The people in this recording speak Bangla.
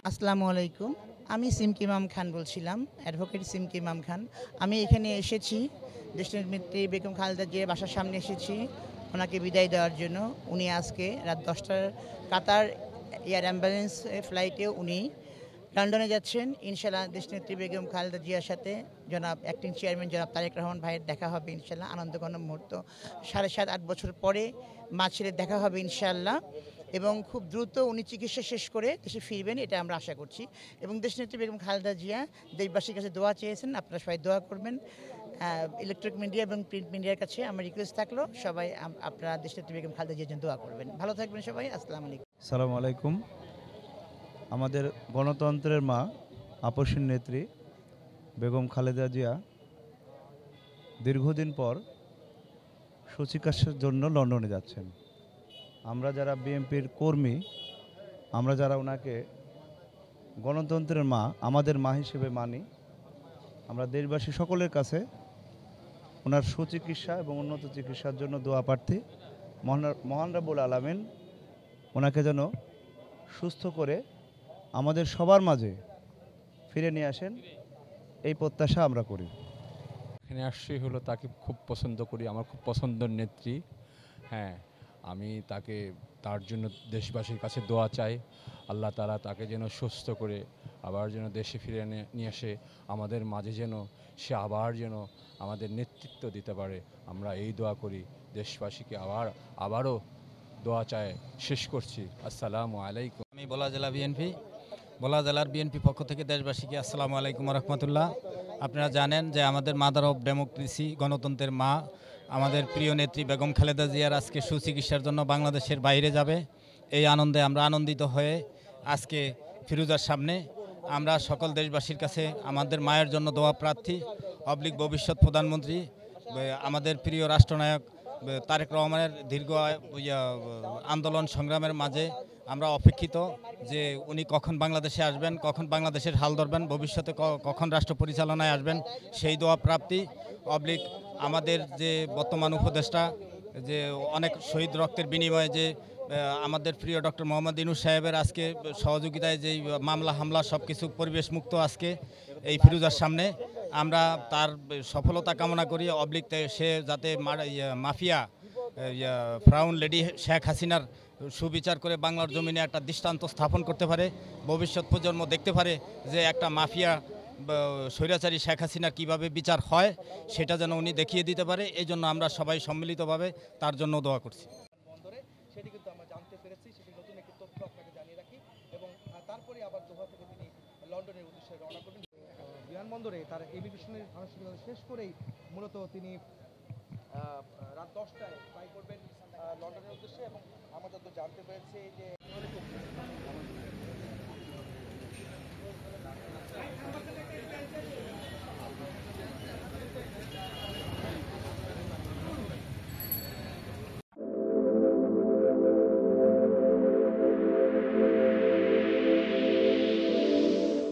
আসসালামু আলাইকুম। আমি সিমকি ইমাম খান বলছিলাম, অ্যাডভোকেট সিমকি ইমাম খান। আমি এখানে এসেছি দেশনেত্রী বেগম খালেদা জিয়ার বাসার সামনে এসেছি ওনাকে বিদায় দেওয়ার জন্য। উনি আজকে রাত 10টার কাতার এয়ার অ্যাম্বুলেন্স ফ্লাইটে উনি লন্ডনে যাচ্ছেন। ইনশাল্লাহ দেশনেত্রী বেগম খালেদা জিয়ার সাথে জনাব অ্যাক্টিং চেয়ারম্যান জনাব তারেক রহমান ভাইয়ের দেখা হবে ইনশাল্লাহ। আনন্দঘন মুহূর্ত। 7.5-8 বছর পরে মা ছেলের দেখা হবে ইনশাল্লাহ। এবং খুব দ্রুত উনি চিকিৎসা শেষ করে দেশে ফিরবেন, এটা আমরা আশা করছি। এবং দেশনেত্রী বেগম খালেদা জিয়া দেশবাসীর কাছে দোয়া চেয়েছেন, আপনারা সবাই দোয়া করবেন। ইলেকট্রিক মিডিয়া এবং প্রিন্ট মিডিয়ার কাছে আমার রিকোয়েস্ট থাকলো সবাই আপনারা দেশনেত্রী বেগম খালেদা জিয়ার জন্য দোয়া করবেন। ভালো থাকবেন সবাই। আসসালামু আলাইকুম। সালামু আলাইকুম। আমাদের গণতন্ত্রের মা, আপসীন নেত্রী বেগম খালেদা জিয়া দীর্ঘদিন পর সুচিকিৎসার জন্য লন্ডনে যাচ্ছেন। আমরা যারা বিএনপির কর্মী, আমরা যারা ওনাকে গণতন্ত্রের মা, আমাদের মা হিসেবে মানি, আমরা দেশবাসী সকলের কাছে ওনার সুচিকিৎসা এবং উন্নত চিকিৎসার জন্য দোয়া প্রার্থী। মহান রব্বুল আলামিন ওনাকে যেন সুস্থ করে আমাদের সবার মাঝে ফিরে নিয়ে আসেন, এই প্রত্যাশা আমরা করি। এখানে আসছি হলো তাকে খুব পছন্দ করি, আমার খুব পছন্দের নেত্রী। হ্যাঁ, আমি তার জন্য দেশবাসীর কাছে দোয়া চাই। আল্লাহ তাআলা তাকে যেন সুস্থ করে আবার যেন দেশে ফিরে নিয়ে আসে, আমাদের মাঝে যেন সে আবার যেন আমাদের নেতৃত্ব দিতে পারে। আমরা এই দোয়া করি, দেশবাসীকে আবারও দোয়া চাই। শেষ করছি। আসসালামু আলাইকুম। আমি ভোলা জেলার বিএনপি পক্ষ থেকে দেশবাসীকে আসসালামু আলাইকুম রহমতুল্লাহ। আপনারা জানেন যে আমাদের মাদার অফ ডেমোক্রেসি, গণতন্ত্রের মা, আমাদের প্রিয় নেত্রী বেগম খালেদা জিয়ার আজকে সুচিকিৎসার জন্য বাংলাদেশের বাইরে যাবে। এই আনন্দে আমরা আনন্দিত হয়ে আজকে ফিরোজার সামনে আমরা সকল দেশবাসীর কাছে আমাদের মায়ের জন্য দোয়া প্রার্থী, ভবিষ্যৎ প্রধানমন্ত্রী আমাদের প্রিয় রাষ্ট্রনায়ক তারেক রহমানের দীর্ঘ আন্দোলন সংগ্রামের মাঝে আমরা অপেক্ষিত যে উনি কখন বাংলাদেশে আসবেন, কখন বাংলাদেশের হাল ধরবেন, ভবিষ্যতে কখন রাষ্ট্র পরিচালনায় আসবেন, সেই দোয়া প্রাপ্তি আমাদের যে বর্তমান উপদেষ্টা, যে অনেক শহীদ রক্তের বিনিময়ে যে আমাদের প্রিয় ডক্টর মোহাম্মদ ইউনূস সাহেবের আজকে সহযোগিতায় যেই মামলা হামলা সব কিছু পরিবেশ মুক্ত আজকে এই ফিরোজার সামনে আমরা তার সফলতা কামনা করি। সে যাতে মাফিয়া ফ্রাউন লেডি শেখ হাসিনার সুবিচার করে বাংলার জমিনে একটা দৃষ্টান্ত স্থাপন করতে পারে, ভবিষ্যৎ প্রজন্ম দেখতে পারে যে একটা মাফিয়া স্বৈরাচারী শেখ হাসিনার কীভাবে বিচার হয়, সেটা যেন উনি দেখিয়ে দিতে পারে। এই জন্য আমরা সবাই সম্মিলিতভাবে তার জন্য দোয়া করছি। সেটি কিন্তু আমরা জানতে পেরেছি, সেটি নতুন একটি তথ্য আপনাকে জানিয়ে রাখি। এবং তারপরে আবার দোহা থেকে তিনি লন্ডনের উদ্দেশ্যে রওনা করবেন। বিমানবন্দরে তার ইমিগ্রেশনের আনুষ্ঠানিকতা শেষ করেই মূলত তিনি রাত 10টায় ফ্লাই করবেন লন্ডনের উদ্দেশ্যে। এবং আমরা যত জানতে পেরেছি যে